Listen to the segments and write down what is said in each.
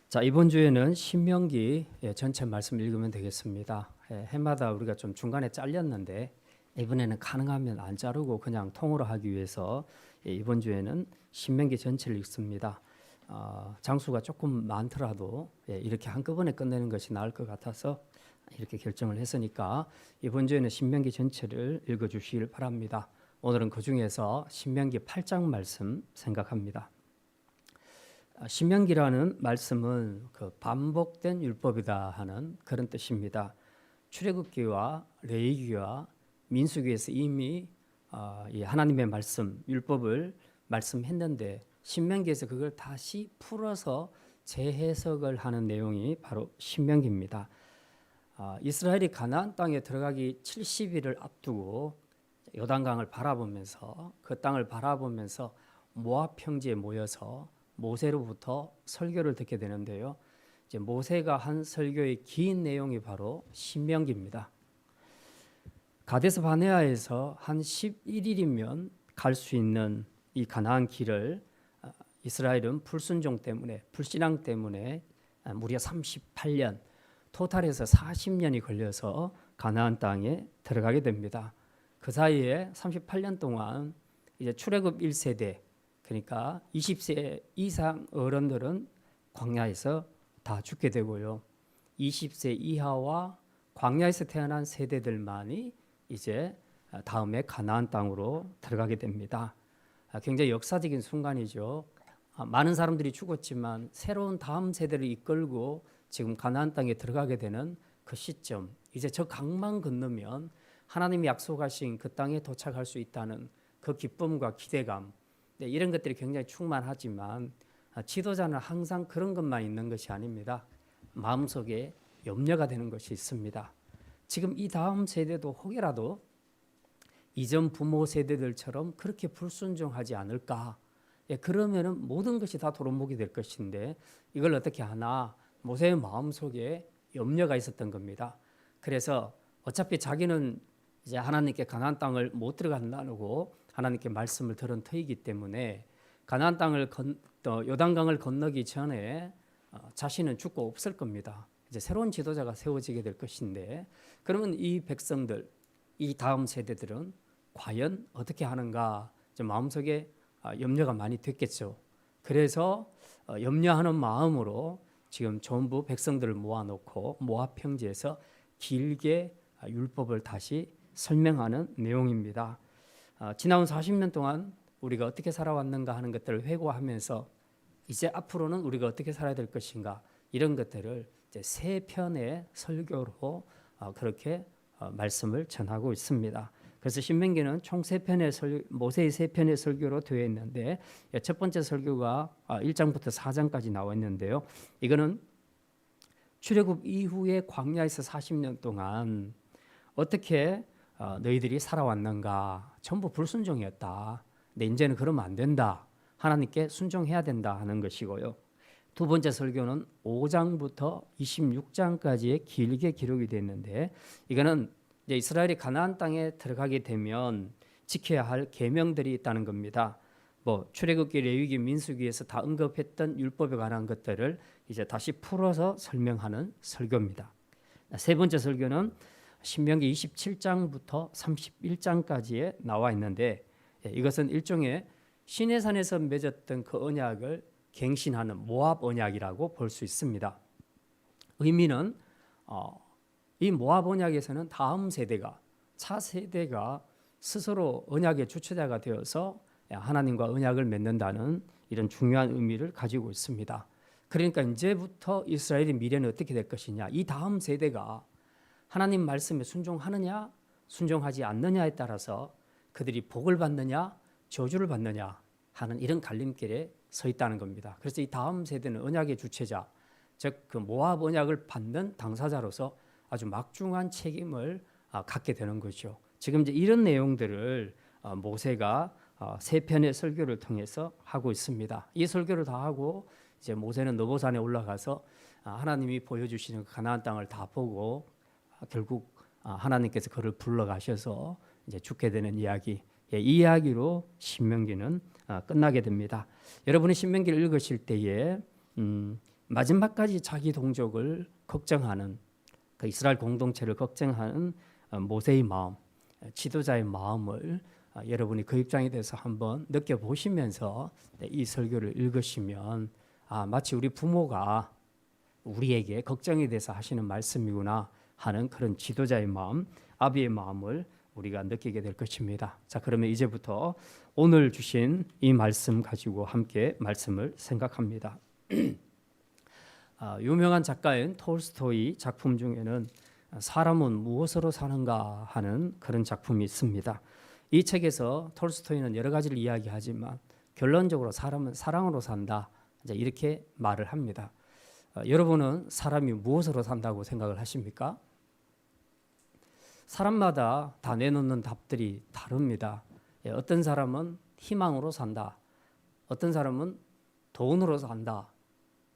자, 이번 주에는 신명기 전체 말씀 읽으면 되겠습니다. 해마다 우리가 좀 중간에 잘렸는데 이번에는 가능하면 안 자르고 그냥 통으로 하기 위해서 이번 주에는 신명기 전체를 읽습니다. 장수가 조금 많더라도 이렇게 한꺼번에 끝내는 것이 나을 것 같아서 이렇게 결정을 했으니까 이번 주에는 신명기 전체를 읽어주시길 바랍니다. 오늘은 그 중에서 신명기 8장 말씀 생각합니다. 신명기라는 말씀은 그 반복된 율법이다 하는 그런 뜻입니다. 출애굽기와 레위기와 민수기에서 이미 이 하나님의 말씀, 율법을 말씀했는데 신명기에서 그걸 다시 풀어서 재해석을 하는 내용이 바로 신명기입니다. 이스라엘이 가나안 땅에 들어가기 70일을 앞두고 요단강을 바라보면서 그 땅을 바라보면서 모압 평지에 모여서 모세로부터 설교를 듣게 되는데요. 이제 모세가 한 설교의 긴 내용이 바로 신명기입니다. 가데스 바네아에서 한 11일이면 갈 수 있는 이 가나안 길을 이스라엘은 불순종 때문에, 불신앙 때문에 무려 38년, 토탈에서 40년이 걸려서 가나안 땅에 들어가게 됩니다. 그 사이에 38년 동안 이제 출애굽 1세대, 그러니까 20세 이상 어른들은 광야에서 다 죽게 되고요. 20세 이하와 광야에서 태어난 세대들만이 이제 다음에 가나안 땅으로 들어가게 됩니다. 굉장히 역사적인 순간이죠. 많은 사람들이 죽었지만 새로운 다음 세대를 이끌고 지금 가나안 땅에 들어가게 되는 그 시점, 이제 저 강만 건너면 하나님이 약속하신 그 땅에 도착할 수 있다는 그 기쁨과 기대감, 이런 것들이 굉장히 충만하지만 지도자는 항상 그런 것만 있는 것이 아닙니다. 마음속에 염려가 되는 것이 있습니다. 지금 이 다음 세대도 혹여라도 이전 부모 세대들처럼 그렇게 불순종하지 않을까? 그러면은 모든 것이 다 도루묵이 될 것인데 이걸 어떻게 하나? 모세의 마음속에 염려가 있었던 겁니다. 그래서 어차피 자기는 이제 하나님께 가나안 땅을 못 들어간다고 하나님께 말씀을 들은 터이기 때문에 가나안 땅을 요단강을 건너기 전에 자신은 죽고 없을 겁니다. 이제 새로운 지도자가 세워지게 될 것인데 그러면 이 백성들, 이 다음 세대들은 과연 어떻게 하는가 마음속에 염려가 많이 됐겠죠. 그래서 염려하는 마음으로 지금 전부 백성들을 모아놓고 모압 평지에서 길게 율법을 다시 설명하는 내용입니다. 지나온 40년 동안 우리가 어떻게 살아왔는가 하는 것들을 회고하면서 이제 앞으로는 우리가 어떻게 살아야 될 것인가 이런 것들을 이제 세 편의 설교로 그렇게 말씀을 전하고 있습니다. 그래서 신명기는 총 세 편의 모세의 세 편의 설교로 되어 있는데 첫 번째 설교가 1장부터 4장까지 나와 있는데요. 이거는 출애굽 이후에 광야에서 40년 동안 어떻게 너희들이 살아왔는가. 전부 불순종이었다. 근데 이제는 그러면 안 된다. 하나님께 순종해야 된다 하는 것이고요. 두 번째 설교는 5장부터 26장까지의 길게 기록이 되어 있는데 이거는 이제 이스라엘이 가나안 땅에 들어가게 되면 지켜야 할 계명들이 있다는 겁니다. 출애굽기, 레위기, 민수기에서 다 언급했던 율법에 관한 것들을 이제 다시 풀어서 설명하는 설교입니다. 세 번째 설교는 신명기 27장부터 31장까지에 나와 있는데 이것은 일종의 시내산에서 맺었던 그 언약을 갱신하는 모압 언약이라고 볼 수 있습니다. 의미는 이 모압 언약에서는 다음 세대가, 차세대가 스스로 언약의 주체자가 되어서 하나님과 언약을 맺는다는 이런 중요한 의미를 가지고 있습니다. 그러니까 이제부터 이스라엘의 미래는 어떻게 될 것이냐, 이 다음 세대가 하나님 말씀에 순종하느냐 순종하지 않느냐에 따라서 그들이 복을 받느냐 저주를 받느냐 하는 이런 갈림길에 서 있다는 겁니다. 그래서 이 다음 세대는 언약의 주체자, 즉 그 모압 언약을 받는 당사자로서 아주 막중한 책임을 갖게 되는 거죠. 지금 이제 이런 내용들을 모세가 세 편의 설교를 통해서 하고 있습니다. 이 설교를 다 하고 이제 모세는 느보산에 올라가서 하나님이 보여주시는 가나안 땅을 다 보고 결국 하나님께서 그를 불러가셔서 이제 죽게 되는 이야기, 이 이야기로 신명기는 끝나게 됩니다. 여러분이 신명기를 읽으실 때에 마지막까지 자기 동족을 걱정하는 그 이스라엘 공동체를 걱정하는 모세의 마음, 지도자의 마음을 여러분이 그 입장에 대해서 한번 느껴보시면서 이 설교를 읽으시면 마치 우리 부모가 우리에게 걱정에 대해서 하시는 말씀이구나 하는 그런 지도자의 마음, 아비의 마음을 우리가 느끼게 될 것입니다. 자, 그러면 이제부터 오늘 주신 이 말씀 가지고 함께 말씀을 생각합니다. 유명한 작가인 톨스토이 작품 중에는 사람은 무엇으로 사는가 하는 그런 작품이 있습니다. 이 책에서 톨스토이는 여러 가지를 이야기하지만 결론적으로 사람은 사랑으로 산다, 이렇게 말을 합니다. 여러분은 사람이 무엇으로 산다고 생각을 하십니까? 사람마다 다 내놓는 답들이 다릅니다. 어떤 사람은 희망으로 산다, 어떤 사람은 돈으로 산다,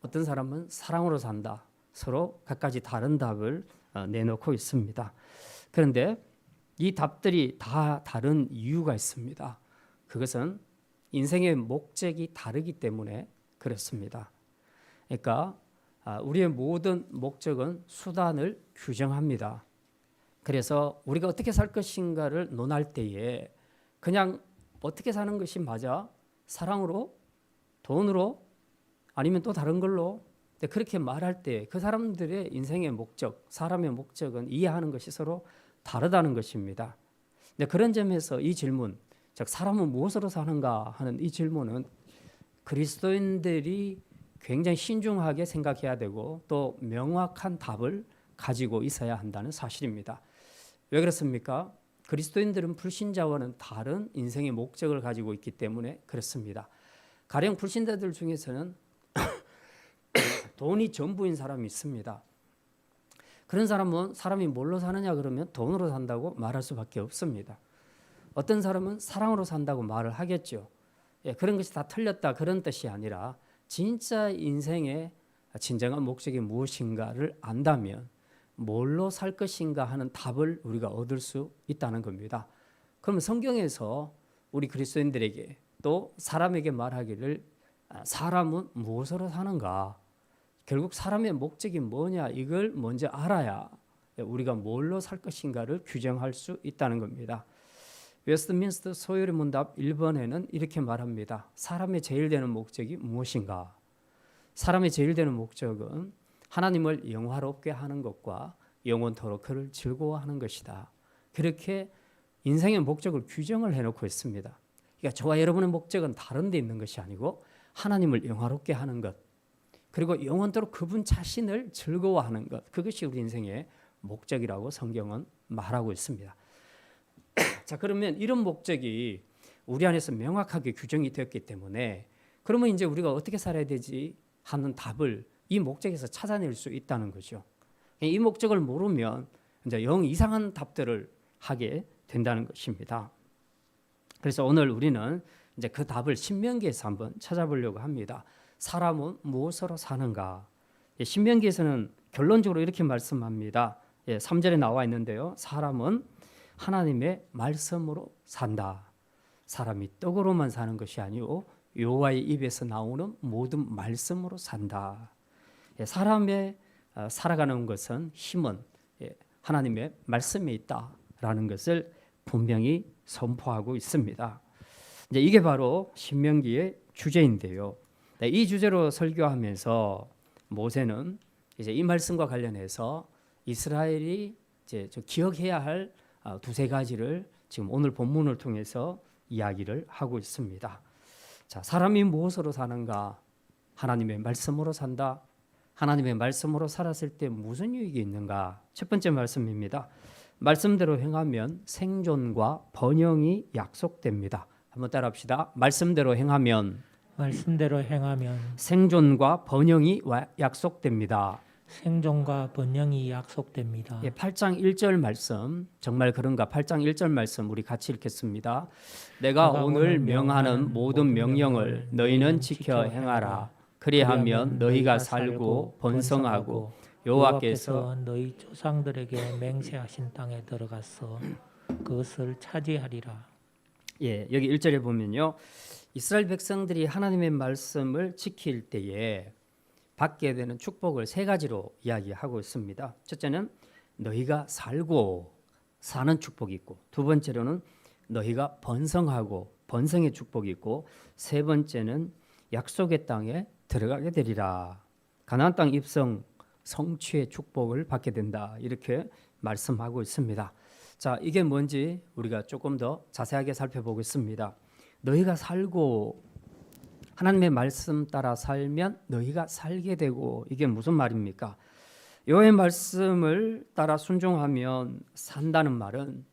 어떤 사람은 사랑으로 산다. 서로 각가지 다른 답을 내놓고 있습니다. 그런데 이 답들이 다 다른 이유가 있습니다. 그것은 인생의 목적이 다르기 때문에 그렇습니다. 그러니까 우리의 모든 목적은 수단을 규정합니다. 그래서 우리가 어떻게 살 것인가를 논할 때에 그냥 어떻게 사는 것이 맞아? 사랑으로? 돈으로? 아니면 또 다른 걸로? 그렇게 말할 때 그 사람들의 인생의 목적, 사람의 목적은 이해하는 것이 서로 다르다는 것입니다. 그런 점에서 이 질문, 즉 사람은 무엇으로 사는가 하는 이 질문은 그리스도인들이 굉장히 신중하게 생각해야 되고 또 명확한 답을 가지고 있어야 한다는 사실입니다. 왜 그렇습니까? 그리스도인들은 불신자와는 다른 인생의 목적을 가지고 있기 때문에 그렇습니다. 가령 불신자들 중에서는 돈이 전부인 사람이 있습니다. 그런 사람은 사람이 뭘로 사느냐 그러면 돈으로 산다고 말할 수밖에 없습니다. 어떤 사람은 사랑으로 산다고 말을 하겠죠. 그런 것이 다 틀렸다 그런 뜻이 아니라 진짜 인생의 진정한 목적이 무엇인가를 안다면 뭘로 살 것인가 하는 답을 우리가 얻을 수 있다는 겁니다. 그러면 성경에서 우리 그리스도인들에게 또 사람에게 말하기를 사람은 무엇으로 사는가? 결국 사람의 목적이 뭐냐 이걸 먼저 알아야 우리가 뭘로 살 것인가를 규정할 수 있다는 겁니다. 웨스트민스터 소요리 문답 1번에는 이렇게 말합니다. 사람의 제일 되는 목적이 무엇인가? 사람의 제일 되는 목적은 하나님을 영화롭게 하는 것과 영원토록 그를 즐거워하는 것이다. 그렇게 인생의 목적을 규정을 해놓고 있습니다. 그러니까 저와 여러분의 목적은 다른 데 있는 것이 아니고 하나님을 영화롭게 하는 것, 그리고 영원토록 그분 자신을 즐거워하는 것, 그것이 우리 인생의 목적이라고 성경은 말하고 있습니다. 자, 그러면 이런 목적이 우리 안에서 명확하게 규정이 되었기 때문에 그러면 이제 우리가 어떻게 살아야 되지 하는 답을 이 목적에서 찾아낼 수 있다는 거죠. 이 목적을 모르면 이제 영 이상한 답들을 하게 된다는 것입니다. 그래서 오늘 우리는 이제 그 답을 신명기에서 한번 찾아보려고 합니다. 사람은 무엇으로 사는가? 신명기에서는 결론적으로 이렇게 말씀합니다. 3절에 나와 있는데요. 사람은 하나님의 말씀으로 산다. 사람이 떡으로만 사는 것이 아니고 여호와의 입에서 나오는 모든 말씀으로 산다. 사람의 살아가는 것은 힘은 하나님의 말씀에 있다라는 것을 분명히 선포하고 있습니다. 이제 이게 바로 신명기의 주제인데요. 이 주제로 설교하면서 모세는 이제 이 말씀과 관련해서 이스라엘이 이제 기억해야 할 두세 가지를 지금 오늘 본문을 통해서 이야기를 하고 있습니다. 자, 사람이 무엇으로 사는가? 하나님의 말씀으로 산다. 하나님의 말씀으로 살았을 때 무슨 유익이 있는가? 첫 번째 말씀입니다. 말씀대로 행하면 생존과 번영이 약속됩니다. 한번 따라합시다. 말씀대로 행하면 생존과 번영이 약속됩니다. 생존과 번영이 약속됩니다. 8장 1절 말씀 정말 그런가? 8장 1절 말씀 우리 같이 읽겠습니다. 내가 오늘 명하는 모든 명령을 너희는 지켜 행하라. 그리하면 너희가 살고 번성하고 여호와께서 너희 조상들에게 맹세하신 땅에 들어가서 그것을 차지하리라. 여기 1절에 보면요. 이스라엘 백성들이 하나님의 말씀을 지킬 때에 받게 되는 축복을 세 가지로 이야기하고 있습니다. 첫째는 너희가 살고 사는 축복이 있고, 두 번째로는 너희가 번성하고 번성의 축복이 있고, 세 번째는 약속의 땅에 들어가게 되리라. 가나안 땅 입성 성취의 축복을 받게 된다. 이렇게 말씀하고 있습니다. 자, 이게 뭔지 우리가 조금 더 자세하게 살펴보겠습니다. 너희가 살고 하나님의 말씀 따라 살면 너희가 살게 되고, 이게 무슨 말입니까? 여호와의 말씀을 따라 순종하면 산다는 말은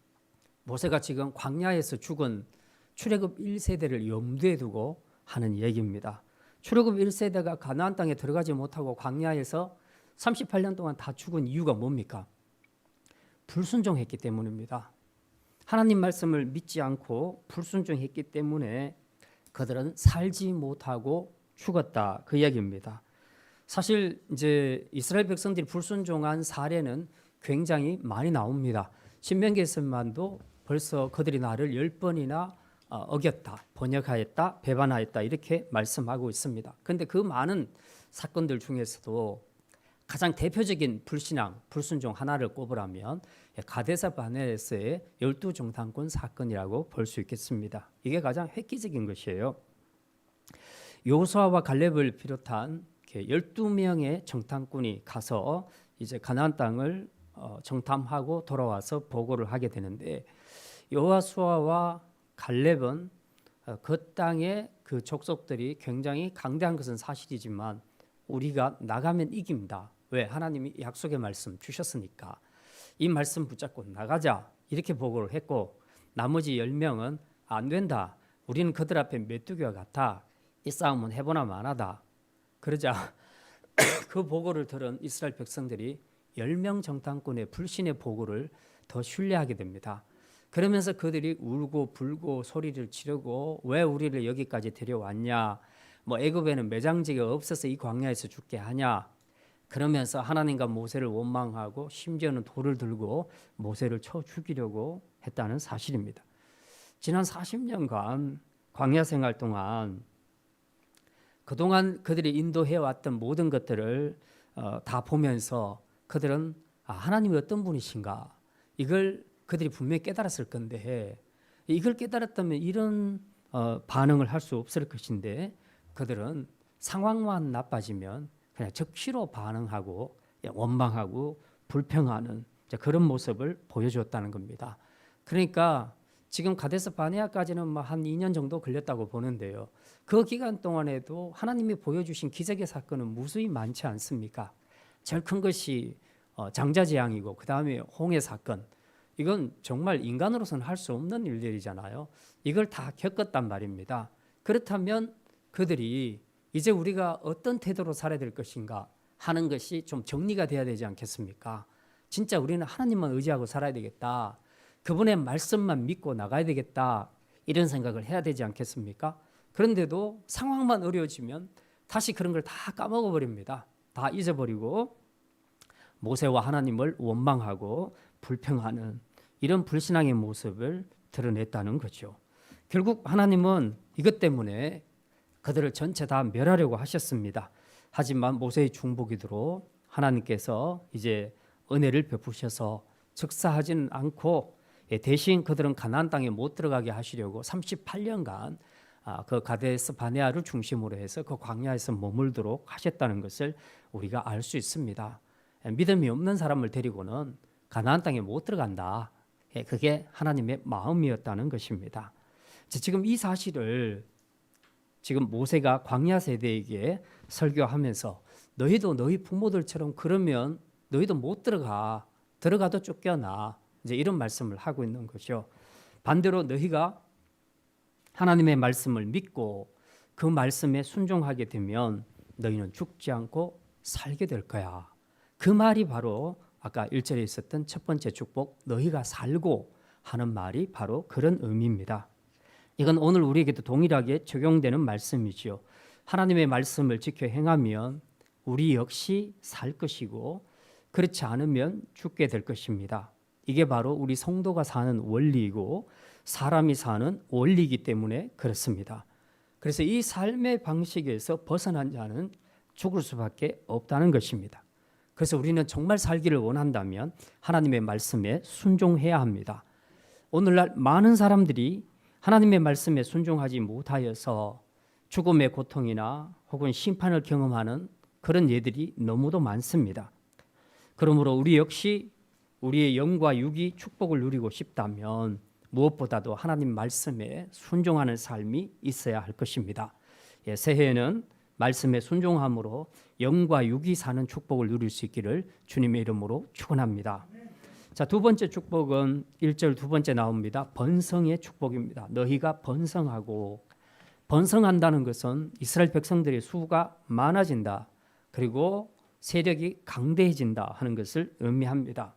모세가 지금 광야에서 죽은 출애굽 1세대를 염두에 두고 하는 얘기입니다. 출애굽 1세대가 가나안 땅에 들어가지 못하고 광야에서 38년 동안 다 죽은 이유가 뭡니까? 불순종했기 때문입니다. 하나님 말씀을 믿지 않고 불순종했기 때문에 그들은 살지 못하고 죽었다, 그 이야기입니다. 사실 이제 이스라엘 백성들이 불순종한 사례는 굉장히 많이 나옵니다. 신명기에서만도 벌써 그들이 나를 10번이나 어겼다, 번역하였다, 배반하였다 이렇게 말씀하고 있습니다. 그런데 그 많은 사건들 중에서도 가장 대표적인 불신앙, 불순종 하나를 꼽으라면 가데사 바네아에서의 12정탐꾼 사건이라고 볼 수 있겠습니다. 이게 가장 획기적인 것이에요. 여호수아와 갈렙을 비롯한 12명의 정탐꾼이 가서 이제 가나안 땅을 정탐하고 돌아와서 보고를 하게 되는데, 여호수아와 갈렙은 그 땅의 그 족속들이 굉장히 강대한 것은 사실이지만 우리가 나가면 이깁니다. 왜? 하나님이 약속의 말씀 주셨으니까 이 말씀 붙잡고 나가자, 이렇게 보고를 했고, 나머지 10명은 안 된다, 우리는 그들 앞에 메뚜기와 같아, 이 싸움은 해보나 마나다. 그러자 그 보고를 들은 이스라엘 백성들이 10명 정탐꾼의 불신의 보고를 더 신뢰하게 됩니다. 그러면서 그들이 울고 불고 소리를 지르고, 왜 우리를 여기까지 데려왔냐, 뭐 애굽에는 매장지가 없어서 이 광야에서 죽게 하냐, 그러면서 하나님과 모세를 원망하고 심지어는 돌을 들고 모세를 쳐 죽이려고 했다는 사실입니다. 지난 40년간 광야 생활 동안 그동안 그들이 인도해왔던 모든 것들을 다 보면서 그들은 하나님이 어떤 분이신가, 이걸 그들이 분명히 깨달았을 건데, 이걸 깨달았다면 이런 반응을 할 수 없을 것인데, 그들은 상황만 나빠지면 그냥 즉시로 반응하고 원망하고 불평하는 그런 모습을 보여주었다는 겁니다. 그러니까 지금 가데스 바네아까지는 한 2년 정도 걸렸다고 보는데요. 그 기간 동안에도 하나님이 보여주신 기적의 사건은 무수히 많지 않습니까? 제일 큰 것이 장자재앙이고, 그 다음에 홍해 사건. 이건 정말 인간으로서는 할 수 없는 일들이잖아요. 이걸 다 겪었단 말입니다. 그렇다면 그들이 이제 우리가 어떤 태도로 살아야 될 것인가 하는 것이 좀 정리가 돼야 되지 않겠습니까? 진짜 우리는 하나님만 의지하고 살아야 되겠다, 그분의 말씀만 믿고 나가야 되겠다, 이런 생각을 해야 되지 않겠습니까? 그런데도 상황만 어려워지면 다시 그런 걸 다 까먹어 버립니다. 다 잊어버리고 모세와 하나님을 원망하고 불평하는 이런 불신앙의 모습을 드러냈다는 거죠. 결국 하나님은 이것 때문에 그들을 전체 다 멸하려고 하셨습니다. 하지만 모세의 중보기도로 하나님께서 이제 은혜를 베푸셔서 즉사하지는 않고 대신 그들은 가나안 땅에 못 들어가게 하시려고 38년간 그 가데스 바네아를 중심으로 해서 그 광야에서 머물도록 하셨다는 것을 우리가 알 수 있습니다. 믿음이 없는 사람을 데리고는 가나안 땅에 못 들어간다. 그게 하나님의 마음이었다는 것입니다. 지금 이 사실을 지금 모세가 광야 세대에게 설교하면서, 너희도 너희 부모들처럼 그러면 너희도 못 들어가, 들어가도 쫓겨나, 이제 이런 말씀을 하고 있는 거죠. 반대로 너희가 하나님의 말씀을 믿고 그 말씀에 순종하게 되면 너희는 죽지 않고 살게 될 거야. 그 말이 바로 아까 1절에 있었던 첫 번째 축복, 너희가 살고 하는 말이 바로 그런 의미입니다. 이건 오늘 우리에게도 동일하게 적용되는 말씀이죠. 하나님의 말씀을 지켜 행하면 우리 역시 살 것이고, 그렇지 않으면 죽게 될 것입니다. 이게 바로 우리 성도가 사는 원리이고 사람이 사는 원리이기 때문에 그렇습니다. 그래서 이 삶의 방식에서 벗어난 자는 죽을 수밖에 없다는 것입니다. 그래서 우리는 정말 살기를 원한다면 하나님의 말씀에 순종해야 합니다. 오늘날 많은 사람들이 하나님의 말씀에 순종하지 못하여서 죽음의 고통이나 혹은 심판을 경험하는 그런 예들이 너무도 많습니다. 그러므로 우리 역시 우리의 영과 육이 축복을 누리고 싶다면 무엇보다도 하나님 말씀에 순종하는 삶이 있어야 할 것입니다. 새해에는 말씀에 순종함으로 영과 육이 사는 축복을 누릴 수 있기를 주님의 이름으로 축원합니다. 자, 두 번째 축복은 1절 두 번째 나옵니다. 번성의 축복입니다. 너희가 번성하고, 번성한다는 것은 이스라엘 백성들의 수가 많아진다, 그리고 세력이 강대해진다 하는 것을 의미합니다.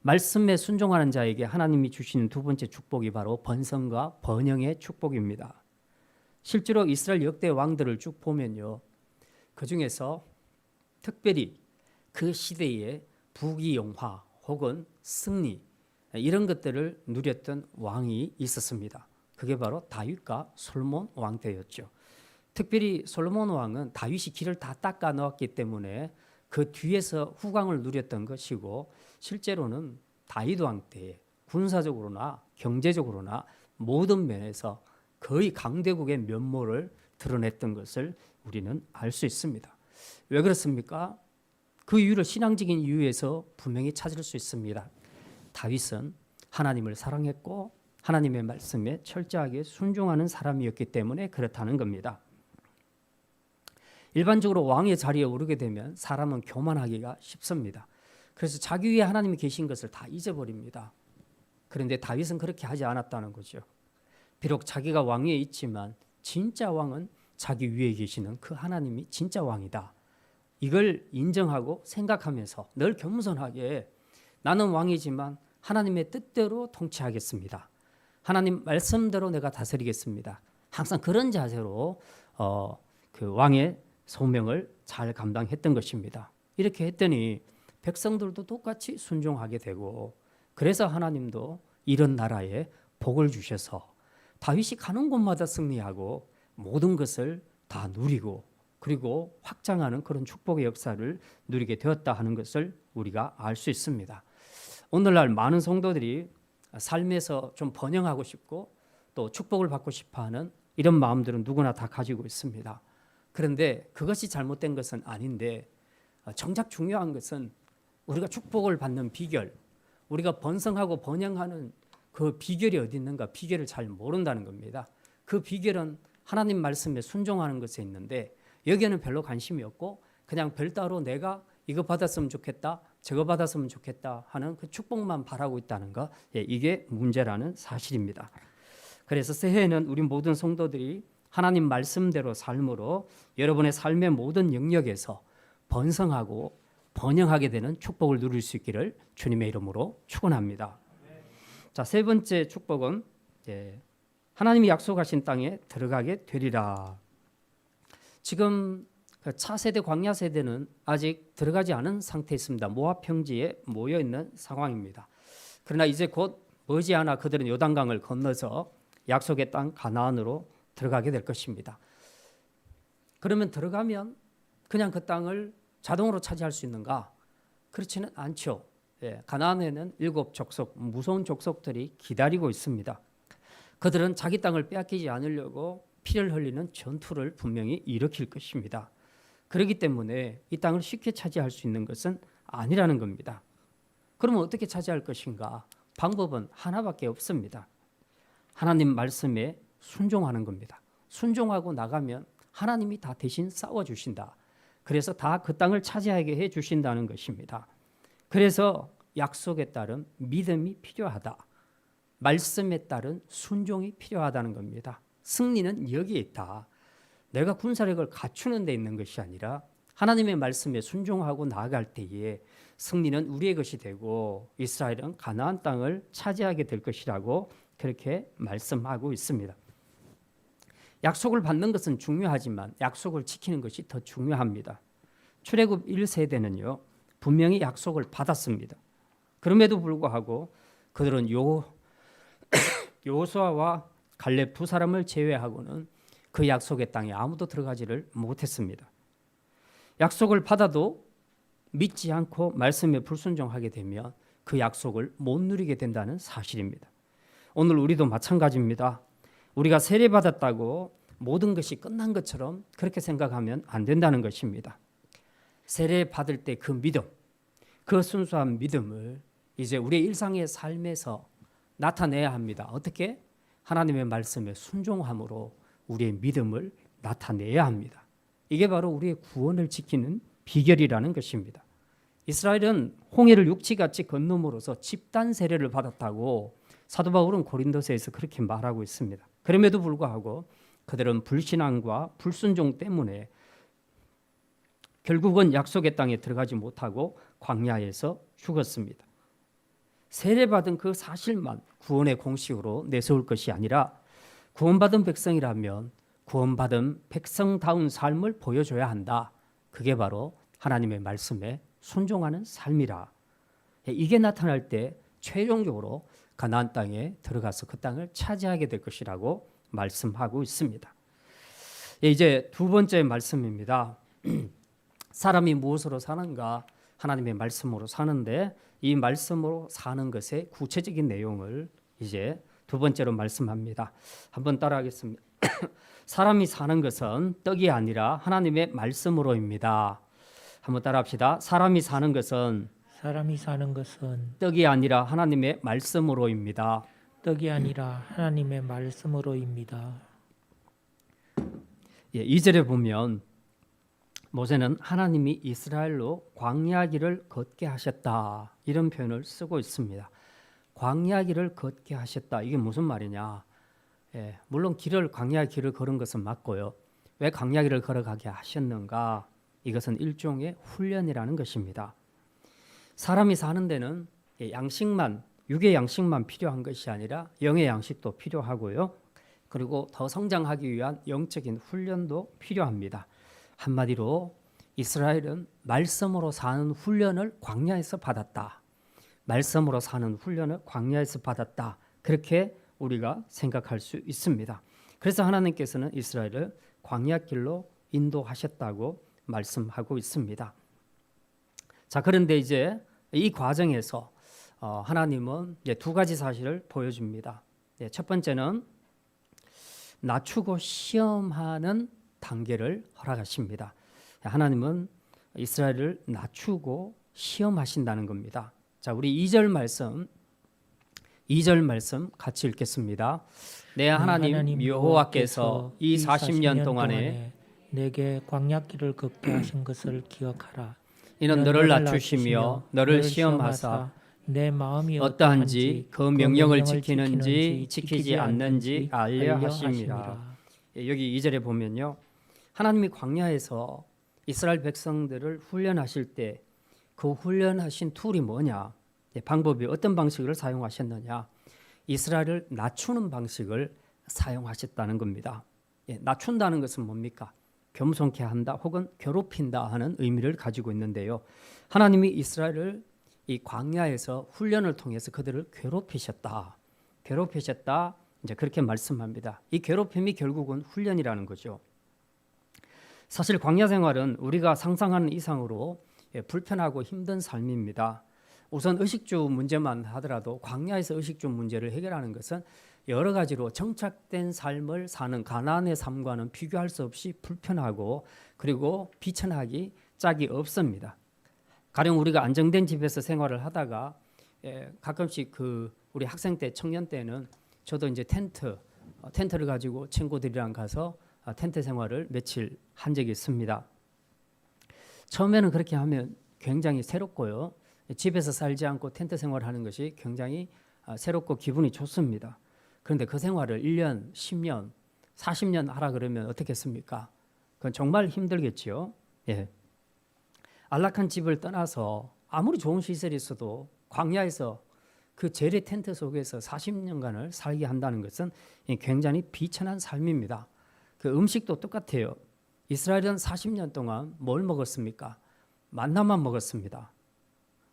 말씀에 순종하는 자에게 하나님이 주시는 두 번째 축복이 바로 번성과 번영의 축복입니다. 실제로 이스라엘 역대 왕들을 쭉 보면요, 그 중에서 특별히 그 시대의 부귀영화 혹은 승리, 이런 것들을 누렸던 왕이 있었습니다. 그게 바로 다윗과 솔몬 왕 때였죠. 특별히 솔몬 왕은 다윗이 길을 다 닦아 놓았기 때문에 그 뒤에서 후광을 누렸던 것이고, 실제로는 다윗 왕 때 군사적으로나 경제적으로나 모든 면에서 거의 강대국의 면모를 드러냈던 것을 우리는 알 수 있습니다. 왜 그렇습니까? 그 이유를 신앙적인 이유에서 분명히 찾을 수 있습니다. 다윗은 하나님을 사랑했고 하나님의 말씀에 철저하게 순종하는 사람이었기 때문에 그렇다는 겁니다. 일반적으로 왕의 자리에 오르게 되면 사람은 교만하기가 쉽습니다. 그래서 자기 위에 하나님이 계신 것을 다 잊어버립니다. 그런데 다윗은 그렇게 하지 않았다는 거죠. 비록 자기가 왕위에 있지만 진짜 왕은 자기 위에 계시는 그 하나님이 진짜 왕이다, 이걸 인정하고 생각하면서 늘 겸손하게 나는 왕이지만 하나님의 뜻대로 통치하겠습니다, 하나님 말씀대로 내가 다스리겠습니다, 항상 그런 자세로 그 왕의 소명을 잘 감당했던 것입니다. 이렇게 했더니 백성들도 똑같이 순종하게 되고, 그래서 하나님도 이런 나라에 복을 주셔서 다윗이 가는 곳마다 승리하고 모든 것을 다 누리고 그리고 확장하는 그런 축복의 역사를 누리게 되었다 하는 것을 우리가 알 수 있습니다. 오늘날 많은 성도들이 삶에서 좀 번영하고 싶고 또 축복을 받고 싶어하는 이런 마음들은 누구나 다 가지고 있습니다. 그런데 그것이 잘못된 것은 아닌데, 정작 중요한 것은 우리가 축복을 받는 비결, 우리가 번성하고 번영하는 그 비결이 어디 있는가, 비결을 잘 모른다는 겁니다. 그 비결은 하나님 말씀에 순종하는 것에 있는데, 여기에는 별로 관심이 없고 그냥 별따로 내가 이거 받았으면 좋겠다, 저거 받았으면 좋겠다 하는 그 축복만 바라고 있다는 것, 이게 문제라는 사실입니다. 그래서 새해에는 우리 모든 성도들이 하나님 말씀대로 삶으로 여러분의 삶의 모든 영역에서 번성하고 번영하게 되는 축복을 누릴 수 있기를 주님의 이름으로 축원합니다. 자, 세 번째 축복은 하나님이 약속하신 땅에 들어가게 되리라. 지금 차세대 광야 세대는 아직 들어가지 않은 상태에 있습니다. 모압 평지에 모여 있는 상황입니다. 그러나 이제 곧 머지않아 그들은 요단강을 건너서 약속의 땅 가나안으로 들어가게 될 것입니다. 그러면 들어가면 그냥 그 땅을 자동으로 차지할 수 있는가? 그렇지는 않죠. 가나안에는 7 족속, 무서운 족속들이 기다리고 있습니다. 그들은 자기 땅을 빼앗기지 않으려고 피를 흘리는 전투를 분명히 일으킬 것입니다. 그렇기 때문에 이 땅을 쉽게 차지할 수 있는 것은 아니라는 겁니다. 그러면 어떻게 차지할 것인가? 방법은 하나밖에 없습니다. 하나님 말씀에 순종하는 겁니다. 순종하고 나가면 하나님이 다 대신 싸워주신다. 그래서 다 그 땅을 차지하게 해주신다는 것입니다. 그래서 약속에 따른 믿음이 필요하다, 말씀에 따른 순종이 필요하다는 겁니다. 승리는 여기에 있다. 내가 군사력을 갖추는 데 있는 것이 아니라 하나님의 말씀에 순종하고 나아갈 때에 승리는 우리의 것이 되고 이스라엘은 가나안 땅을 차지하게 될 것이라고 그렇게 말씀하고 있습니다. 약속을 받는 것은 중요하지만 약속을 지키는 것이 더 중요합니다. 출애굽 1세대는요 분명히 약속을 받았습니다. 그럼에도 불구하고 그들은 여호수아와 갈렙 두 사람을 제외하고는 그 약속의 땅에 아무도 들어가지를 못했습니다. 약속을 받아도 믿지 않고 말씀에 불순종하게 되면 그 약속을 못 누리게 된다는 사실입니다. 오늘 우리도 마찬가지입니다. 우리가 세례받았다고 모든 것이 끝난 것처럼 그렇게 생각하면 안 된다는 것입니다. 세례받을 때 그 믿음, 그 순수한 믿음을 이제 우리의 일상의 삶에서 나타내야 합니다. 어떻게? 하나님의 말씀에 순종함으로 우리의 믿음을 나타내야 합니다. 이게 바로 우리의 구원을 지키는 비결이라는 것입니다. 이스라엘은 홍해를 육지같이 건너므로써 집단 세례를 받았다고 사도 바울은 고린도서에서 그렇게 말하고 있습니다. 그럼에도 불구하고 그들은 불신앙과 불순종 때문에 결국은 약속의 땅에 들어가지 못하고 광야에서 죽었습니다. 세례받은 그 사실만 구원의 공식으로 내세울 것이 아니라 구원받은 백성이라면 구원받은 백성다운 삶을 보여줘야 한다. 그게 바로 하나님의 말씀에 순종하는 삶이라. 이게 나타날 때 최종적으로 가나안 땅에 들어가서 그 땅을 차지하게 될 것이라고 말씀하고 있습니다. 이제 두 번째 말씀입니다. 사람이 무엇으로 사는가? 하나님의 말씀으로 사는데 이 말씀으로 사는 것의 구체적인 내용을 이제 두 번째로 말씀합니다. 한번 따라하겠습니다. 사람이 사는 것은 떡이 아니라 하나님의 말씀으로입니다. 한번 따라합시다. 사람이 사는 것은 떡이 아니라 하나님의 말씀으로입니다. 떡이 아니라 하나님의 말씀으로입니다. 2절에 보면 모세는 하나님이 이스라엘로 광야길을 걷게 하셨다 이런 표현을 쓰고 있습니다. 광야길을 걷게 하셨다. 이게 무슨 말이냐? 물론 광야 길을 걸은 것은 맞고요. 왜 광야길을 걸어가게 하셨는가? 이것은 일종의 훈련이라는 것입니다. 사람이 사는 데는 양식만, 육의 양식만 필요한 것이 아니라 영의 양식도 필요하고요. 그리고 더 성장하기 위한 영적인 훈련도 필요합니다. 한마디로 이스라엘은 말씀으로 사는 훈련을 광야에서 받았다. 말씀으로 사는 훈련을 광야에서 받았다. 그렇게 우리가 생각할 수 있습니다. 그래서 하나님께서는 이스라엘을 광야길로 인도하셨다고 말씀하고 있습니다. 자, 그런데 이제 이 과정에서 하나님은 이제 두 가지 사실을 보여줍니다. 첫 번째는 낮추고 시험하는 단계를 허락하십니다. 하나님은 이스라엘을 낮추고 시험하신다는 겁니다. 자, 우리 2절 말씀 같이 읽겠습니다. 내 하나님 여호와께서 이 40년 동안에 내게 광야길을 걷게 하신 것을 기억하라. 이는 너를 낮추시며 너를 시험하사 내 마음이 어떠한지 그 명령을 지키는지 지키지 않는지 알려 하심이라. 여기 2절에 보면요, 하나님이 광야에서 이스라엘 백성들을 훈련하실 때 그 훈련하신 툴이 뭐냐? 방법이 어떤 방식을 사용하셨느냐? 이스라엘을 낮추는 방식을 사용하셨다는 겁니다. 낮춘다는 것은 뭡니까? 겸손케 한다 혹은 괴롭힌다 하는 의미를 가지고 있는데요. 하나님이 이스라엘을 이 광야에서 훈련을 통해서 그들을 괴롭히셨다. 이제 그렇게 말씀합니다. 이 괴롭힘이 결국은 훈련이라는 거죠. 사실 광야 생활은 우리가 상상하는 이상으로 불편하고 힘든 삶입니다. 우선 의식주 문제만 하더라도 광야에서 의식주 문제를 해결하는 것은 여러 가지로 정착된 삶을 사는 가나안의 삶과는 비교할 수 없이 불편하고 그리고 비천하기 짝이 없습니다. 가령 우리가 안정된 집에서 생활을 하다가 가끔씩 우리 학생 때 청년 때는 저도 이제 텐트를 가지고 친구들이랑 가서 텐트 생활을 며칠 한 적이 있습니다. 처음에는 그렇게 하면 굉장히 새롭고요. 집에서 살지 않고 텐트 생활하는 것이 굉장히 새롭고 기분이 좋습니다. 그런데 그 생활을 1년, 10년, 40년 하라 그러면 어떻겠습니까? 그건 정말 힘들겠지요. 안락한 집을 떠나서 아무리 좋은 시설이 있어도 광야에서 그 재래 텐트 속에서 40년간을 살게 한다는 것은 굉장히 비천한 삶입니다. 그 음식도 똑같아요. 이스라엘은 40년 동안 뭘 먹었습니까? 만나만 먹었습니다.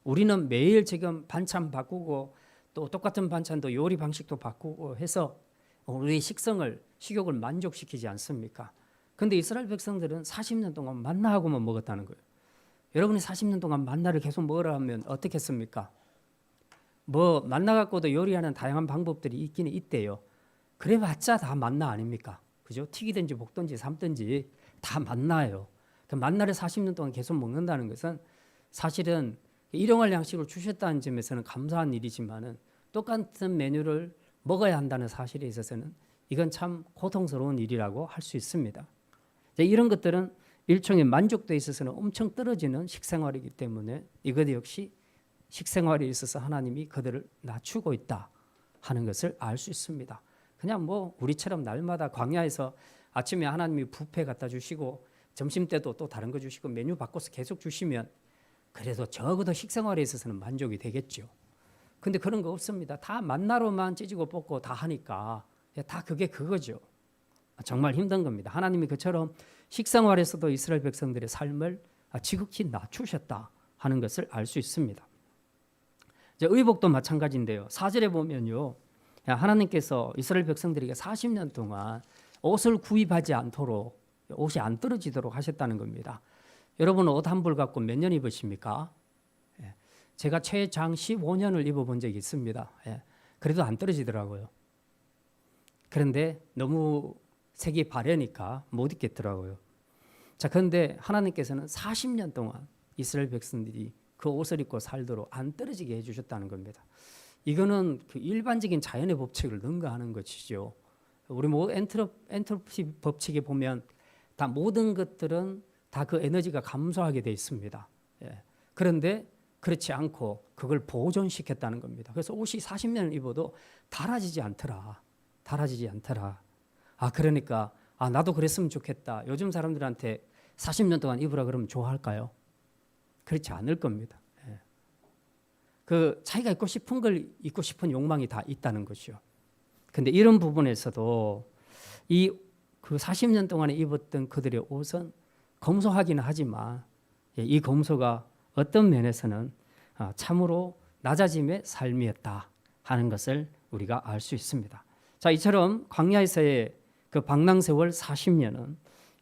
우리는 매일 지금 반찬 바꾸고 또 똑같은 반찬도 요리 방식도 바꾸고 해서 우리의 식욕을 만족시키지 않습니까? 근데 이스라엘 백성들은 40년 동안 만나하고만 먹었다는 거예요. 여러분이 40년 동안 만나를 계속 먹으라 하면 어떻겠습니까? 뭐 만나 갖고도 요리하는 다양한 방법들이 있기는 있대요. 그래봤자 다 만나 아닙니까? 그죠? 튀기든지 볶든지 삶든지 다 만나예요. 그 만나를 40년 동안 계속 먹는다는 것은 사실은 일용할 양식을 주셨다는 점에서는 감사한 일이지만은 똑같은 메뉴를 먹어야 한다는 사실에 있어서는 이건 참 고통스러운 일이라고 할 수 있습니다. 이런 것들은 일종의 만족도에 있어서는 엄청 떨어지는 식생활이기 때문에 이것 역시 식생활에 있어서 하나님이 그들을 낮추고 있다 하는 것을 알 수 있습니다. 그냥 뭐 우리처럼 날마다 광야에서 아침에 하나님이 뷔페 갖다 주시고 점심 때도 또 다른 거 주시고 메뉴 바꿔서 계속 주시면 그래도 적어도 식생활에 있어서는 만족이 되겠죠. 근데 그런 거 없습니다. 다 만나로만 찌지고 볶고 다 하니까 다 그게 그거죠. 정말 힘든 겁니다. 하나님이 그처럼 식생활에서도 이스라엘 백성들의 삶을 지극히 낮추셨다 하는 것을 알 수 있습니다. 의복도 마찬가지인데요. 4절에 보면요. 하나님께서 이스라엘 백성들에게 40년 동안 옷을 구입하지 않도록 옷이 안 떨어지도록 하셨다는 겁니다. 여러분 옷 한 벌 갖고 몇 년 입으십니까? 제가 최장 15년을 입어본 적이 있습니다. 그래도 안 떨어지더라고요. 그런데 너무 색이 바래니까 못 입겠더라고요. 자, 그런데 하나님께서는 40년 동안 이스라엘 백성들이 그 옷을 입고 살도록 안 떨어지게 해주셨다는 겁니다. 이거는 그 일반적인 자연의 법칙을 능가하는 것이죠. 우리 뭐 엔트로피 법칙에 보면 다 모든 것들은 다 그 에너지가 감소하게 돼 있습니다. 그런데 그렇지 않고 그걸 보존시켰다는 겁니다. 그래서 옷이 40년을 입어도 닳아지지 않더라. 그러니까 나도 그랬으면 좋겠다. 요즘 사람들한테 40년 동안 입으라 그러면 좋아할까요? 그렇지 않을 겁니다. 그 자기가 입고 싶은 걸 입고 싶은 욕망이 다 있다는 것이요. 근데 이런 부분에서도 그 40년 동안에 입었던 그들의 옷은 검소하기는 하지만 이 검소가 어떤 면에서는 참으로 낮아짐의 삶이었다 하는 것을 우리가 알 수 있습니다. 자, 이처럼 광야에서의 그 방랑세월 40년은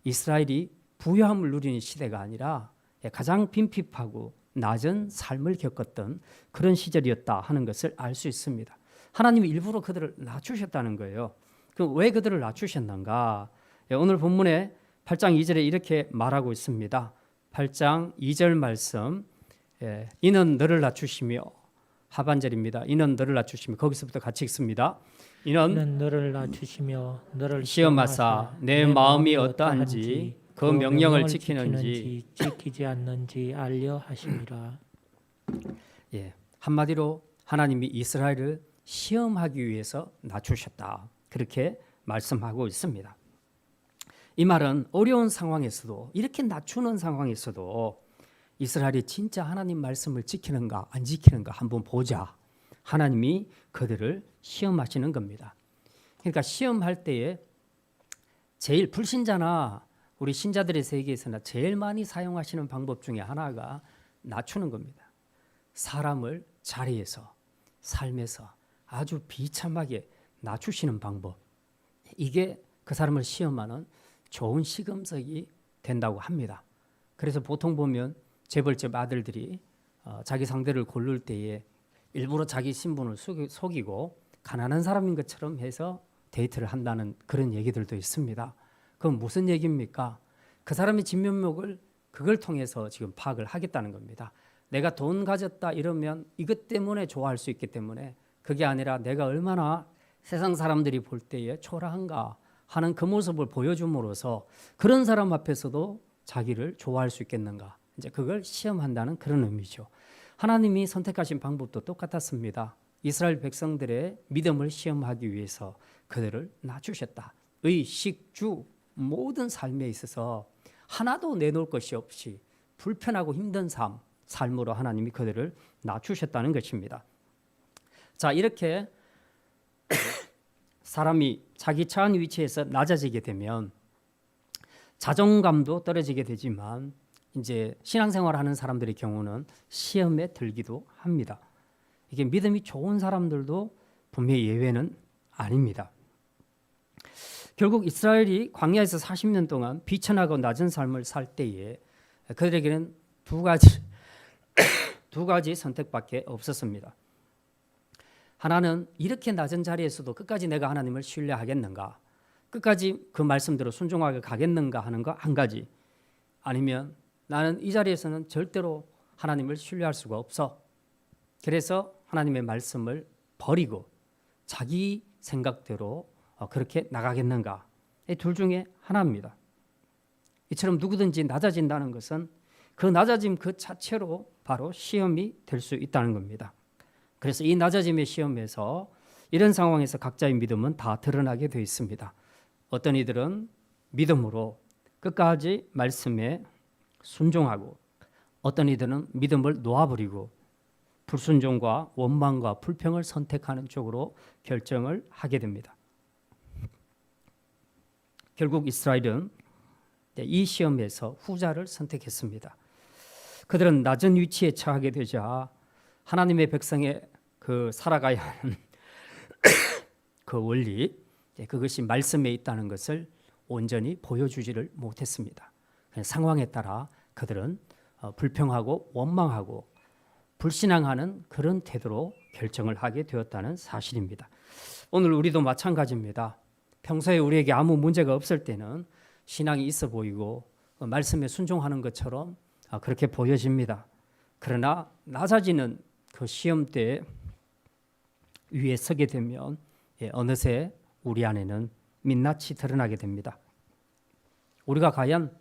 이스라엘이 부유함을 누리는 시대가 아니라 가장 빈핍하고 낮은 삶을 겪었던 그런 시절이었다 하는 것을 알 수 있습니다. 하나님이 일부러 그들을 낮추셨다는 거예요. 그럼 왜 그들을 낮추셨는가? 오늘 본문에 8장 2절에 이렇게 말하고 있습니다. 8장 2절 말씀, 이는 너를 낮추시며, 하반절입니다. 이는 너를 낮추시며, 거기서부터 같이 읽습니다. 이는 너를 낮추시며 너를 시험하사 내 마음이 어떠한지 그 명령을 지키는지 지키지 않는지 알려 하심이라. 한마디로 하나님이 이스라엘을 시험하기 위해서 낮추셨다. 그렇게 말씀하고 있습니다. 이 말은 어려운 상황에서도 이렇게 낮추는 상황에서도 이스라엘이 진짜 하나님 말씀을 지키는가 안 지키는가 한번 보자. 하나님이 그들을 시험하시는 겁니다. 그러니까 시험할 때에 제일 불신자나 우리 신자들의 세계에서나 제일 많이 사용하시는 방법 중에 하나가 낮추는 겁니다. 사람을 자리에서 삶에서 아주 비참하게 낮추시는 방법. 이게 그 사람을 시험하는 좋은 시금석이 된다고 합니다. 그래서 보통 보면 재벌집 아들들이 자기 상대를 고를 때에 일부러 자기 신분을 속이고 가난한 사람인 것처럼 해서 데이트를 한다는 그런 얘기들도 있습니다. 그건 무슨 얘기입니까? 그 사람의 진면목을 그걸 통해서 지금 파악을 하겠다는 겁니다. 내가 돈 가졌다 이러면 이것 때문에 좋아할 수 있기 때문에 그게 아니라 내가 얼마나 세상 사람들이 볼 때에 초라한가 하는 그 모습을 보여줌으로써 그런 사람 앞에서도 자기를 좋아할 수 있겠는가, 이제 그걸 시험한다는 그런 의미죠. 하나님이 선택하신 방법도 똑같았습니다. 이스라엘 백성들의 믿음을 시험하기 위해서 그들을 낮추셨다. 의식주 모든 삶에 있어서 하나도 내놓을 것이 없이 불편하고 힘든 삶으로 하나님이 그들을 낮추셨다는 것입니다. 자, 이렇게 사람이 자기 처한 위치에서 낮아지게 되면 자존감도 떨어지게 되지만 이제 신앙생활하는 사람들의 경우는 시험에 들기도 합니다. 이게 믿음이 좋은 사람들도 분명히 예외는 아닙니다. 결국 이스라엘이 광야에서 40년 동안 비천하고 낮은 삶을 살 때에 그들에게는 두 가지 선택밖에 없었습니다. 하나는 이렇게 낮은 자리에서도 끝까지 내가 하나님을 신뢰하겠는가, 끝까지 그 말씀대로 순종하게 가겠는가 하는 거 한 가지, 아니면 나는 이 자리에서는 절대로 하나님을 신뢰할 수가 없어. 그래서 하나님의 말씀을 버리고 자기 생각대로 그렇게 나가겠는가. 이 둘 중에 하나입니다. 이처럼 누구든지 낮아진다는 것은 그 낮아짐 그 자체로 바로 시험이 될 수 있다는 겁니다. 그래서 이 낮아짐의 시험에서 이런 상황에서 각자의 믿음은 다 드러나게 되어 있습니다. 어떤 이들은 믿음으로 끝까지 말씀에 순종하고, 어떤 이들은 믿음을 놓아버리고 불순종과 원망과 불평을 선택하는 쪽으로 결정을 하게 됩니다. 결국 이스라엘은 이 시험에서 후자를 선택했습니다. 그들은 낮은 위치에 처하게 되자 하나님의 백성의 그 살아가야 하는 그 원리, 그것이 말씀에 있다는 것을 온전히 보여주지를 못했습니다. 상황에 따라 그들은 불평하고 원망하고 불신앙하는 그런 태도로 결정을 하게 되었다는 사실입니다. 오늘 우리도 마찬가지입니다. 평소에 우리에게 아무 문제가 없을 때는 신앙이 있어 보이고 말씀에 순종하는 것처럼 그렇게 보여집니다. 그러나 낮아지는 그 시험대 위에 서게 되면 어느새 우리 안에는 민낯이 드러나게 됩니다. 우리가 과연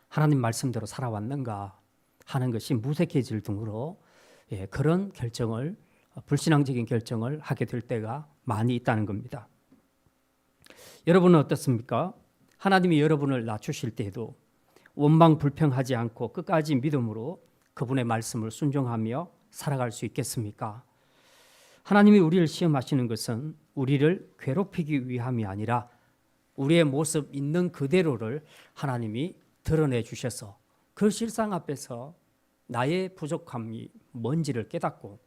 하나님 말씀대로 살아왔는가 하는 것이 무색해질 등으로 그런 결정을, 불신앙적인 결정을 하게 될 때가 많이 있다는 겁니다. 여러분은 어떻습니까? 하나님이 여러분을 낮추실 때에도 원망 불평하지 않고 끝까지 믿음으로 그분의 말씀을 순종하며 살아갈 수 있겠습니까? 하나님이 우리를 시험하시는 것은 우리를 괴롭히기 위함이 아니라 우리의 모습 있는 그대로를 하나님이 드러내 주셔서 그 실상 앞에서 나의 부족함이 뭔지를 깨닫고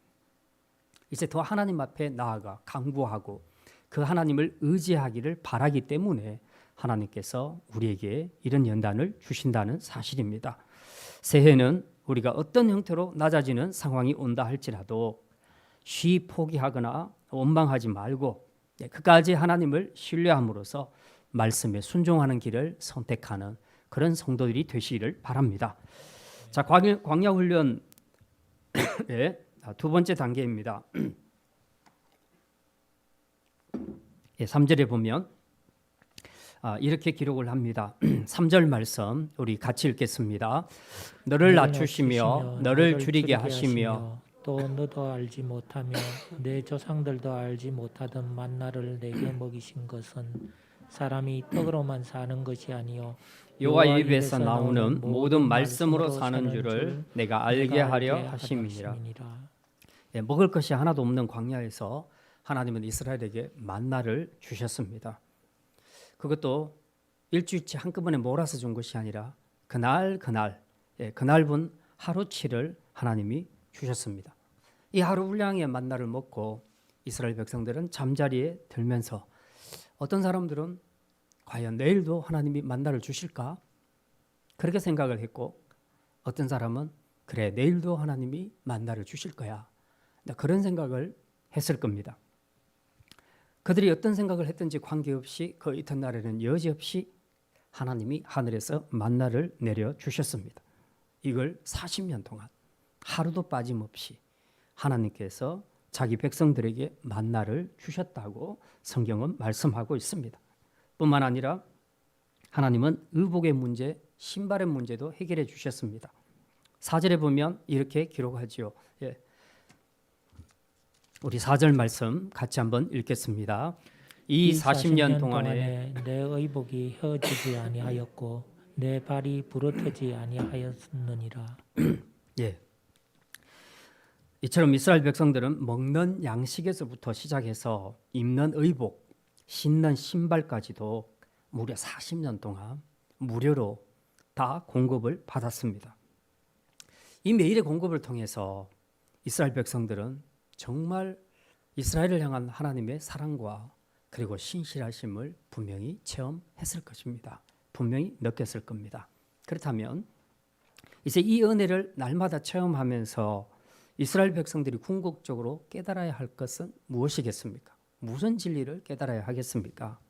이제 더 하나님 앞에 나아가 간구하고 그 하나님을 의지하기를 바라기 때문에 하나님께서 우리에게 이런 연단을 주신다는 사실입니다. 새해는 우리가 어떤 형태로 낮아지는 상황이 온다 할지라도 쉬 포기하거나 원망하지 말고 끝까지 하나님을 신뢰함으로써 말씀에 순종하는 길을 선택하는 그런 성도들이 되시기를 바랍니다. 자, 광야 훈련의 두 번째 단계입니다. 3절에 보면 이렇게 기록을 합니다. 3절 말씀 우리 같이 읽겠습니다. 너를 낮추시며 너를 줄이게 하시며 또 너도 알지 못하며 내 조상들도 알지 못하던 만나를 내게 먹이신 것은 사람이 떡으로만 사는 것이 아니요 여호와 입에서 나오는 모든 말씀으로 사는 줄을 내가 알게 하려 하심이니라. 먹을 것이 하나도 없는 광야에서 하나님은 이스라엘에게 만나를 주셨습니다. 그것도 일주일치 한꺼번에 몰아서 준 것이 아니라 그날분 하루치를 하나님이 주셨습니다. 이 하루 분량의 만나를 먹고 이스라엘 백성들은 잠자리에 들면서 어떤 사람들은 과연 내일도 하나님이 만나를 주실까? 그렇게 생각을 했고 어떤 사람은 그래 내일도 하나님이 만나를 주실 거야. 그런 생각을 했을 겁니다. 그들이 어떤 생각을 했든지 관계없이 그 이튿날에는 여지없이 하나님이 하늘에서 만나를 내려주셨습니다. 이걸 40년 동안 하루도 빠짐없이 하나님께서 자기 백성들에게 만나를 주셨다고 성경은 말씀하고 있습니다. 뿐만 아니라 하나님은 의복의 문제, 신발의 문제도 해결해 주셨습니다. 4절에 보면 이렇게 기록하지요. 우리 4절 말씀 같이 한번 읽겠습니다. 이 40년 동안에 내 의복이 휘어지지 아니하였고 내 발이 부러뜨지 아니하였느니라. 예. 이처럼 이스라엘 백성들은 먹는 양식에서부터 시작해서 입는 의복, 신는 신발까지도 무려 40년 동안 무료로 다 공급을 받았습니다. 이 매일의 공급을 통해서 이스라엘 백성들은 정말 이스라엘을 향한 하나님의 사랑과 그리고 신실하심을 분명히 체험했을 것입니다. 분명히 느꼈을 겁니다. 그렇다면 이제 이 은혜를 날마다 체험하면서 이스라엘 백성들이 궁극적으로 깨달아야 할 것은 무엇이겠습니까? 무슨 진리를 깨달아야 하겠습니까?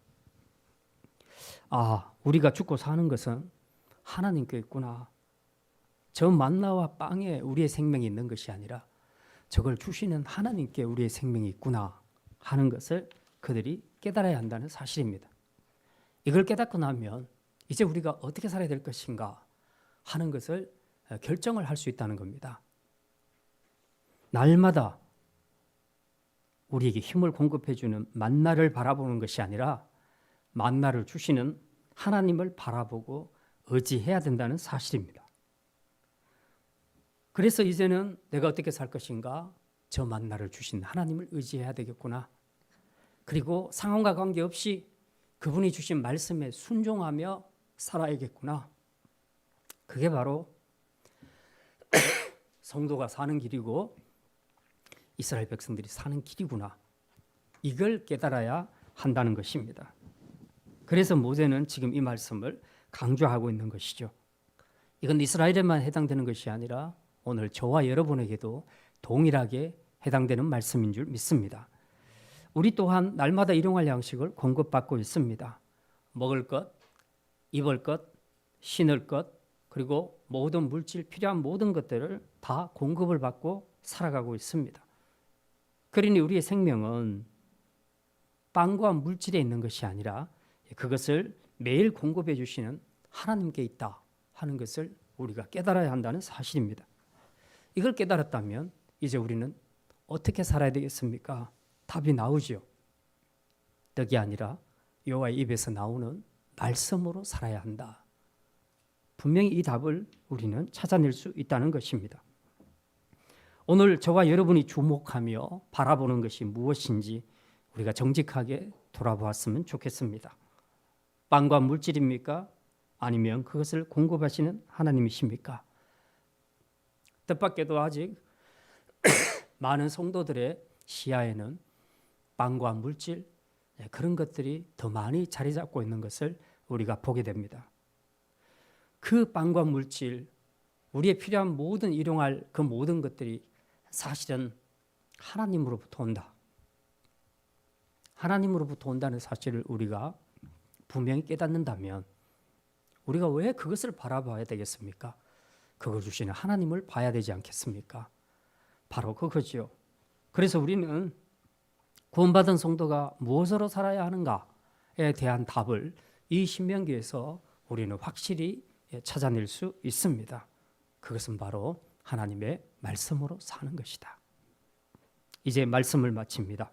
우리가 죽고 사는 것은 하나님께 있구나. 저 만나와 빵에 우리의 생명이 있는 것이 아니라 저걸 주시는 하나님께 우리의 생명이 있구나 하는 것을 그들이 깨달아야 한다는 사실입니다. 이걸 깨닫고 나면 이제 우리가 어떻게 살아야 될 것인가 하는 것을 결정을 할 수 있다는 겁니다. 날마다 우리에게 힘을 공급해 주는 만나를 바라보는 것이 아니라 만나를 주시는 하나님을 바라보고 의지해야 된다는 사실입니다. 그래서 이제는 내가 어떻게 살 것인가? 저 만나를 주신 하나님을 의지해야 되겠구나. 그리고 상황과 관계없이 그분이 주신 말씀에 순종하며 살아야겠구나. 그게 바로 성도가 사는 길이고 이스라엘 백성들이 사는 길이구나. 이걸 깨달아야 한다는 것입니다. 그래서 모세는 지금 이 말씀을 강조하고 있는 것이죠. 이건 이스라엘에만 해당되는 것이 아니라 오늘 저와 여러분에게도 동일하게 해당되는 말씀인 줄 믿습니다. 우리 또한 날마다 일용할 양식을 공급받고 있습니다. 먹을 것, 입을 것, 신을 것, 그리고 모든 물질, 필요한 모든 것들을 다 공급을 받고 살아가고 있습니다. 그러니 우리의 생명은 빵과 물질에 있는 것이 아니라 그것을 매일 공급해 주시는 하나님께 있다 하는 것을 우리가 깨달아야 한다는 사실입니다. 이걸 깨달았다면 이제 우리는 어떻게 살아야 되겠습니까? 답이 나오죠. 떡이 아니라 여호와의 입에서 나오는 말씀으로 살아야 한다. 분명히 이 답을 우리는 찾아낼 수 있다는 것입니다. 오늘 저와 여러분이 주목하며 바라보는 것이 무엇인지 우리가 정직하게 돌아보았으면 좋겠습니다. 빵과 물질입니까? 아니면 그것을 공급하시는 하나님이십니까? 뜻밖에도 아직 많은 성도들의 시야에는 빵과 물질 그런 것들이 더 많이 자리 잡고 있는 것을 우리가 보게 됩니다. 그 빵과 물질, 우리의 필요한 모든 일용할 그 모든 것들이 사실은 하나님으로부터 온다. 하나님으로부터 온다는 사실을 우리가 분명히 깨닫는다면 우리가 왜 그것을 바라봐야 되겠습니까? 그걸 주시는 하나님을 봐야 되지 않겠습니까? 바로 그거죠. 그래서 우리는 구원받은 성도가 무엇으로 살아야 하는가에 대한 답을 이 신명기에서 우리는 확실히 찾아낼 수 있습니다. 그것은 바로 하나님의 말씀으로 사는 것이다. 이제 말씀을 마칩니다.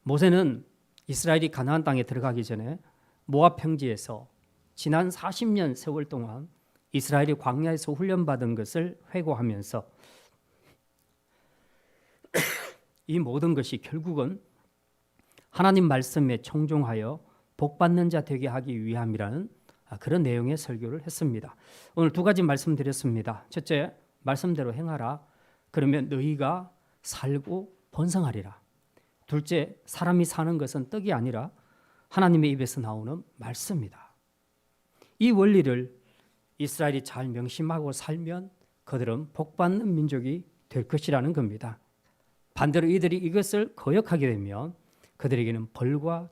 모세는 이스라엘이 가나안 땅에 들어가기 전에 모압 평지에서 지난 40년 세월 동안 이스라엘이 광야에서 훈련받은 것을 회고하면서 이 모든 것이 결국은 하나님 말씀에 청종하여 복받는 자 되게 하기 위함이라는 그런 내용의 설교를 했습니다. 오늘 두 가지 말씀드렸습니다. 첫째, 말씀대로 행하라. 그러면 너희가 살고 번성하리라. 둘째, 사람이 사는 것은 떡이 아니라 하나님의 입에서 나오는 말씀이다. 이 원리를 이스라엘이 잘 명심하고 살면 그들은 복받는 민족이 될 것이라는 겁니다. 반대로 이들이 이것을 거역하게 되면 그들에게는 벌과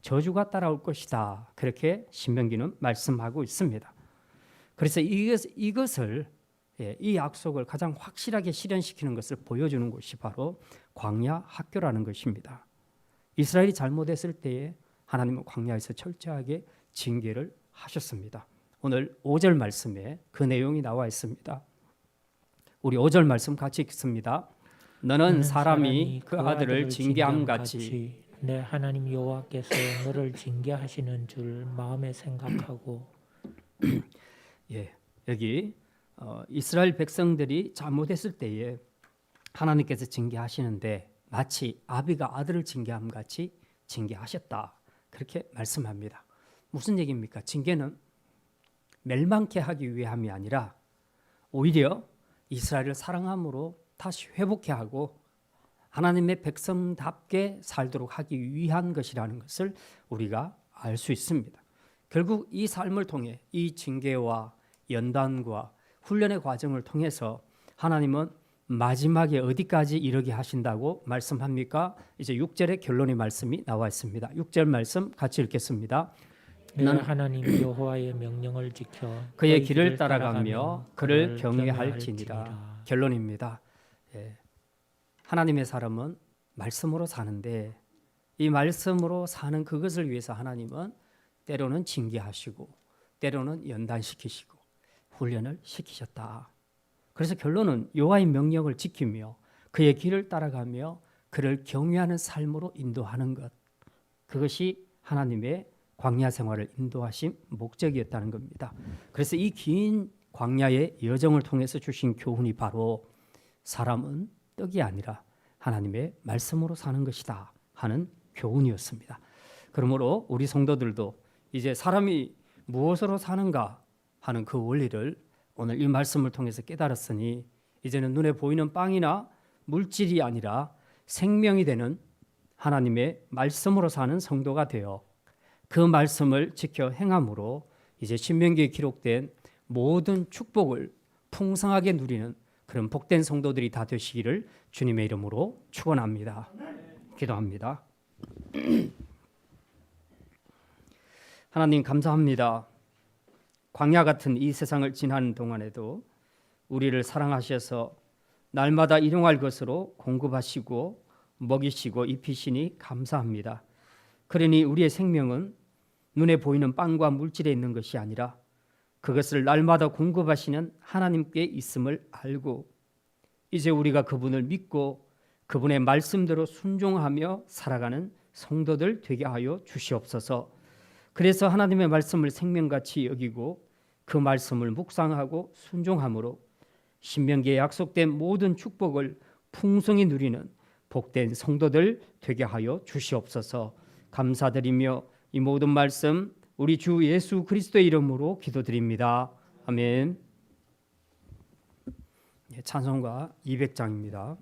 저주가 따라올 것이다. 그렇게 신명기는 말씀하고 있습니다. 그래서 이것을 이 약속을 가장 확실하게 실현시키는 것을 보여주는 것이 바로 광야 학교라는 것입니다. 이스라엘이 잘못했을 때에 하나님은 광야에서 철저하게 징계를 하셨습니다. 오늘 5절 말씀에 그 내용이 나와 있습니다. 우리 5절 말씀 같이 읽습니다. 너는 사람이 그 아들을 징계함 같이 내 하나님 여호와께서 너를 징계하시는 줄 마음에 생각하고 여기 이스라엘 백성들이 잘못했을 때에 하나님께서 징계하시는데 마치 아비가 아들을 징계함 같이 징계하셨다. 그렇게 말씀합니다. 무슨 얘기입니까? 징계는 멸망케 하기 위함이 아니라 오히려 이스라엘을 사랑함으로 다시 회복케 하고 하나님의 백성답게 살도록 하기 위한 것이라는 것을 우리가 알 수 있습니다. 결국 이 삶을 통해 이 징계와 연단과 훈련의 과정을 통해서 하나님은 마지막에 어디까지 이르게 하신다고 말씀합니까? 이제 6절의 결론의 말씀이 나와 있습니다. 6절 말씀 같이 읽겠습니다. 내가 하나님 여호와의 명령을 지켜 그의 길을 따라가며 그를 경외할지니라. 결론입니다. 예. 하나님의 사람은 말씀으로 사는데 이 말씀으로 사는 그것을 위해서 하나님은 때로는 징계하시고 때로는 연단시키시고 훈련을 시키셨다. 그래서 결론은 여호와의 명령을 지키며 그의 길을 따라가며 그를 경외하는 삶으로 인도하는 것, 그것이 하나님의 광야 생활을 인도하신 목적이었다는 겁니다. 그래서 이 긴 광야의 여정을 통해서 주신 교훈이 바로 사람은 떡이 아니라 하나님의 말씀으로 사는 것이다 하는 교훈이었습니다. 그러므로 우리 성도들도 이제 사람이 무엇으로 사는가 하는 그 원리를 오늘 이 말씀을 통해서 깨달았으니 이제는 눈에 보이는 빵이나 물질이 아니라 생명이 되는 하나님의 말씀으로 사는 성도가 되어 그 말씀을 지켜 행함으로 이제 신명기에 기록된 모든 축복을 풍성하게 누리는 그런 복된 성도들이 다 되시기를 주님의 이름으로 축원합니다. 기도합니다. 하나님 감사합니다. 광야 같은 이 세상을 지나는 동안에도 우리를 사랑하셔서 날마다 일용할 것으로 공급하시고 먹이시고 입히시니 감사합니다. 그러니 우리의 생명은 눈에 보이는 빵과 물질에 있는 것이 아니라 그것을 날마다 공급하시는 하나님께 있음을 알고 이제 우리가 그분을 믿고 그분의 말씀대로 순종하며 살아가는 성도들 되게 하여 주시옵소서. 그래서 하나님의 말씀을 생명같이 여기고 그 말씀을 묵상하고 순종함으로 신명기에 약속된 모든 축복을 풍성히 누리는 복된 성도들 되게 하여 주시옵소서. 감사드리며 이 모든 말씀 우리 주 예수 그리스도의 이름으로 기도드립니다. 아멘. 찬송가 200장입니다.